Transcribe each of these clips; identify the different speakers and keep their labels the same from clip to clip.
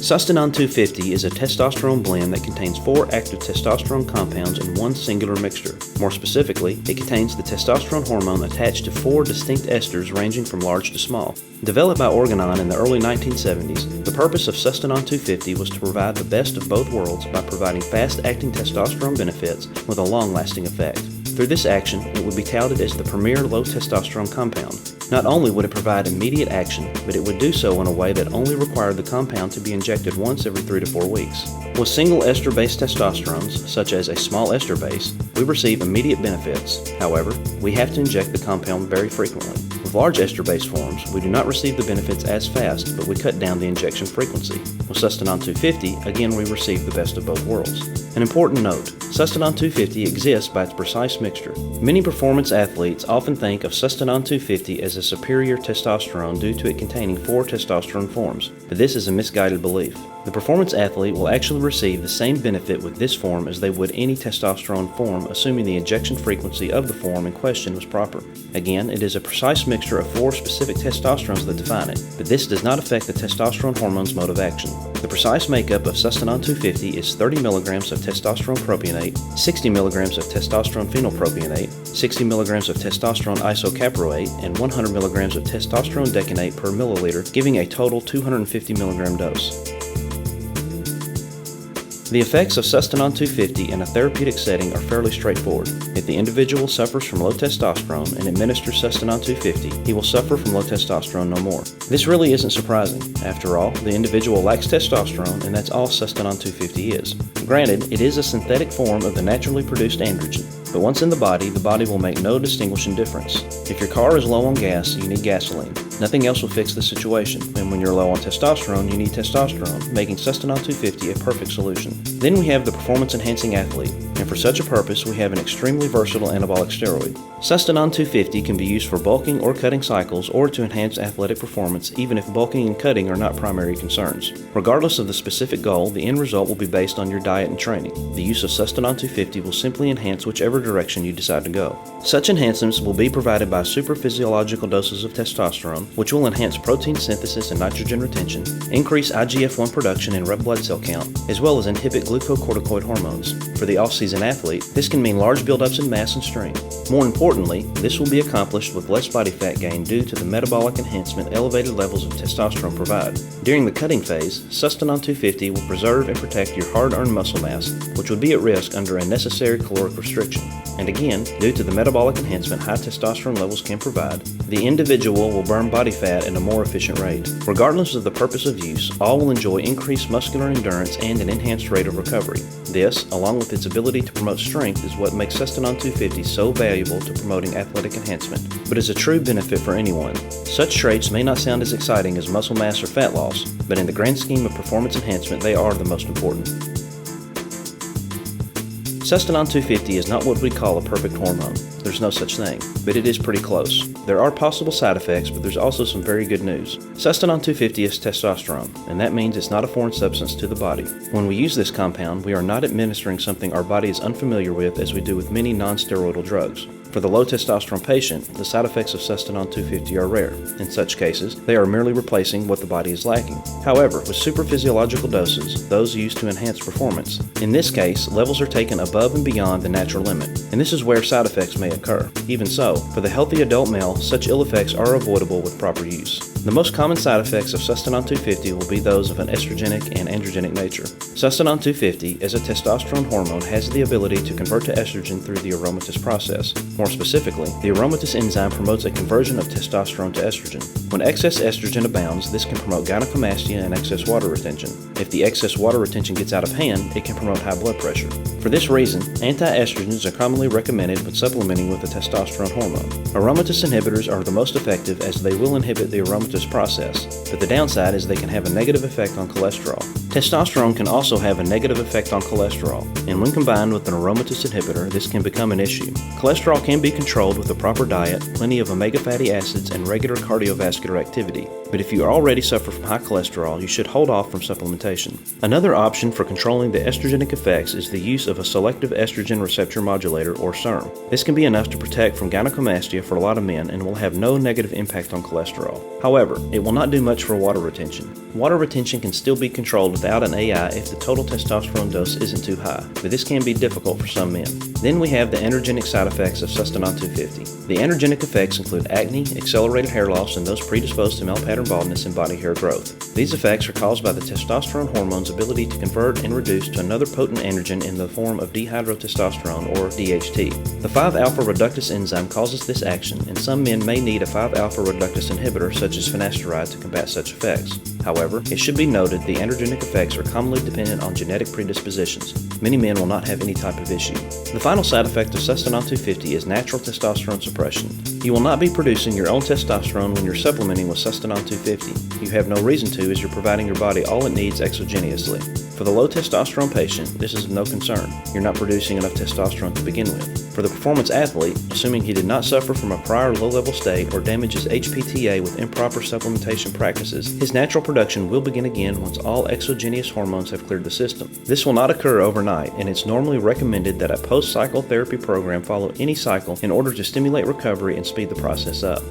Speaker 1: Sustanon 250 is a testosterone blend that contains 4 active testosterone compounds in one singular mixture. More specifically, it contains the testosterone hormone attached to 4 distinct esters ranging from large to small. Developed by Organon in the early 1970s, the purpose of Sustanon 250 was to provide the best of both worlds by providing fast-acting testosterone benefits with a long-lasting effect. Through this action, it would be touted as the premier low-testosterone compound. Not only would it provide immediate action, but it would do so in a way that only required the compound to be injected once every 3 to 4 weeks. With single ester-based testosterones, such as a small ester base, we receive immediate benefits. However, we have to inject the compound very frequently. With large ester-based forms, we do not receive the benefits as fast, but we cut down the injection frequency. With Sustanon 250, again we receive the best of both worlds. An important note, Sustanon 250 exists by its precise mixture. Many performance athletes often think of Sustanon 250 as a superior testosterone due to it containing 4 testosterone forms, but this is a misguided belief. The performance athlete will actually receive the same benefit with this form as they would any testosterone form, assuming the injection frequency of the form in question was proper. Again, it is a precise mixture of 4 specific testosterones that define it, but this does not affect the testosterone hormone's mode of action. The precise makeup of Sustanon 250 is 30 mg of testosterone propionate, 60 mg of testosterone phenylpropionate, 60 mg of testosterone isocaproate, and 100 mg of testosterone decanate per milliliter, giving a total 250 mg dose. The effects of Sustanon 250 in a therapeutic setting are fairly straightforward. If the individual suffers from low testosterone and administers Sustanon 250, he will suffer from low testosterone no more. This really isn't surprising. After all, the individual lacks testosterone, and that's all Sustanon 250 is. Granted, it is a synthetic form of the naturally produced androgen, but once in the body will make no distinguishing difference. If your car is low on gas, you need gasoline. Nothing else will fix the situation, and when you're low on testosterone, you need testosterone, making Sustanon 250 a perfect solution. Then we have the performance-enhancing athlete, and for such a purpose, we have an extremely versatile anabolic steroid. Sustanon 250 can be used for bulking or cutting cycles or to enhance athletic performance, even if bulking and cutting are not primary concerns. Regardless of the specific goal, the end result will be based on your diet and training. The use of Sustanon 250 will simply enhance whichever direction you decide to go. Such enhancements will be provided by supraphysiological doses of testosterone, which will enhance protein synthesis and nitrogen retention, increase IGF-1 production and red blood cell count, as well as inhibit glucocorticoid hormones. For the off-season athlete, this can mean large buildups in mass and strength. More importantly, this will be accomplished with less body fat gain due to the metabolic enhancement elevated levels of testosterone provide. During the cutting phase, Sustanon 250 will preserve and protect your hard-earned muscle mass, which would be at risk under unnecessary caloric restriction. And again, due to the metabolic enhancement high testosterone levels can provide, the individual will burn body fat at a more efficient rate. Regardless of the purpose of use, all will enjoy increased muscular endurance and an enhanced rate of recovery. This, along with its ability to promote strength, is what makes Sustanon 250 so valuable to promoting athletic enhancement, but is a true benefit for anyone. Such traits may not sound as exciting as muscle mass or fat loss, but in the grand scheme of performance enhancement, they are the most important. Sustanon 250 is not what we call a perfect hormone. There's no such thing, but it is pretty close. There are possible side effects, but there's also some very good news. Sustanon 250 is testosterone, and that means it's not a foreign substance to the body. When we use this compound, we are not administering something our body is unfamiliar with as we do with many non-steroidal drugs. For the low testosterone patient, the side effects of Sustanon 250 are rare. In such cases, they are merely replacing what the body is lacking. However, with supraphysiological doses, those used to enhance performance, in this case, levels are taken above and beyond the natural limit, and this is where side effects may occur. Even so, for the healthy adult male, such ill effects are avoidable with proper use. The most common side effects of Sustanon 250 will be those of an estrogenic and androgenic nature. Sustanon 250, as a testosterone hormone, has the ability to convert to estrogen through the aromatase process. More specifically, the aromatase enzyme promotes a conversion of testosterone to estrogen. When excess estrogen abounds, this can promote gynecomastia and excess water retention. If the excess water retention gets out of hand, it can promote high blood pressure. For this reason, anti-estrogens are commonly recommended when supplementing with the testosterone hormone. Aromatase inhibitors are the most effective as they will inhibit the aromatase process, but the downside is they can have a negative effect on cholesterol. Testosterone can also have a negative effect on cholesterol, and when combined with an aromatase inhibitor, this can become an issue. Cholesterol can be controlled with a proper diet, plenty of omega fatty acids, and regular cardiovascular activity. but if you already suffer from high cholesterol, you should hold off from supplementation. Another option for controlling the estrogenic effects is the use of a selective estrogen receptor modulator, or SERM. This can be enough to protect from gynecomastia for a lot of men and will have no negative impact on cholesterol. However, it will not do much for water retention. Water retention can still be controlled without an AI if the total testosterone dose isn't too high, but this can be difficult for some men. Then we have the androgenic side effects of Sustanon 250. The androgenic effects include acne, accelerated hair loss, and those predisposed to male pattern baldness and body hair growth. These effects are caused by the testosterone hormone's ability to convert and reduce to another potent androgen in the form of dihydrotestosterone, or DHT. The 5-alpha reductase enzyme causes this action, and some men may need a 5-alpha reductase inhibitor such as finasteride to combat such effects. However, it should be noted the androgenic effects are commonly dependent on genetic predispositions. Many men will not have any type of issue. The final side effect of Sustanon 250 is natural testosterone suppression. You will not be producing your own testosterone when you're supplementing with Sustanon 250. You have no reason to, as you're providing your body all it needs exogenously. For the low testosterone patient, this is of no concern. You're not producing enough testosterone to begin with. For the performance athlete, assuming he did not suffer from a prior low-level state or damages HPTA with improper supplementation practices, his natural production will begin again once all exogenous hormones have cleared the system. This will not occur overnight, and it's normally recommended that a post-cycle therapy program follow any cycle in order to stimulate recovery and speed the process up.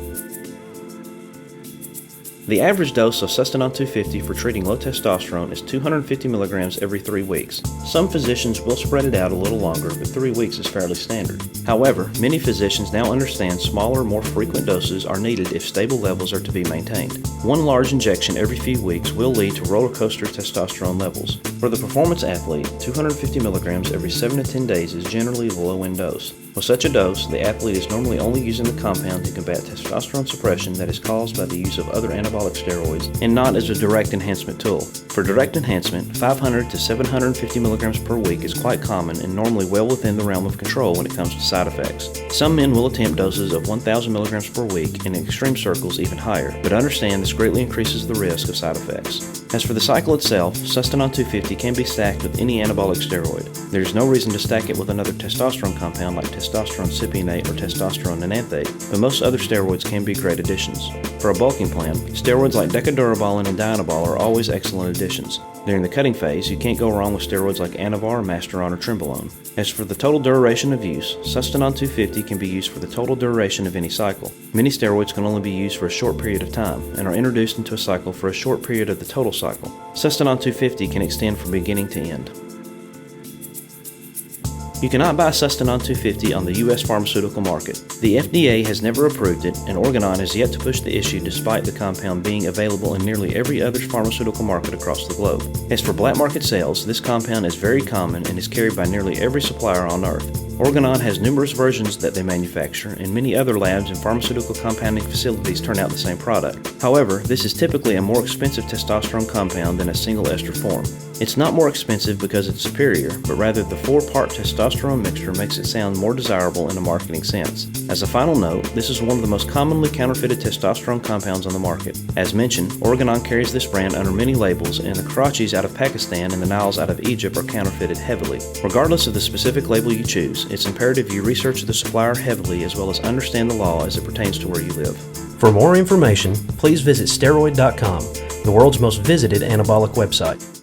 Speaker 1: The average dose of Sustanon 250 for treating low testosterone is 250 milligrams every 3 weeks. Some physicians will spread it out a little longer, but 3 weeks is fairly standard. However, many physicians now understand smaller, more frequent doses are needed if stable levels are to be maintained. One large injection every few weeks will lead to roller coaster testosterone levels. For the performance athlete, 250 milligrams every 7 to 10 days is generally the low-end dose. With such a dose, the athlete is normally only using the compound to combat testosterone suppression that is caused by the use of other anabolic steroids and not as a direct enhancement tool. For direct enhancement, 500 to 750 milligrams per week is quite common and normally well within the realm of control when it comes to side effects. Some men will attempt doses of 1,000 milligrams per week, and in extreme circles even higher, but understand this greatly increases the risk of side effects. As for the cycle itself, Sustanon 250 can be stacked with any anabolic steroid. There is no reason to stack it with another testosterone compound like testosterone cypionate or testosterone enanthate, but most other steroids can be great additions. For a bulking plan, steroids like decadurabolin and dianabol are always excellent additions. During the cutting phase, you can't go wrong with steroids like Anavar, Masteron, or Trenbolone. As for the total duration of use, Sustanon 250 can be used for the total duration of any cycle. Many steroids can only be used for a short period of time and are introduced into a cycle for a short period of the total cycle. Sustanon 250 can extend from beginning to end. You cannot buy Sustanon 250 on the U.S. pharmaceutical market. The FDA has never approved it, and Organon has yet to push the issue despite the compound being available in nearly every other pharmaceutical market across the globe. As for black market sales, this compound is very common and is carried by nearly every supplier on Earth. Organon has numerous versions that they manufacture, and many other labs and pharmaceutical compounding facilities turn out the same product. However, this is typically a more expensive testosterone compound than a single ester form. It's not more expensive because it's superior, but rather the 4-part testosterone mixture makes it sound more desirable in a marketing sense. As a final note, this is one of the most commonly counterfeited testosterone compounds on the market. As mentioned, Organon carries this brand under many labels, and the Karachis out of Pakistan and the Niles out of Egypt are counterfeited heavily. Regardless of the specific label you choose, it's imperative you research the supplier heavily as well as understand the law as it pertains to where you live.
Speaker 2: For more information, please visit steroid.com, the world's most visited anabolic website.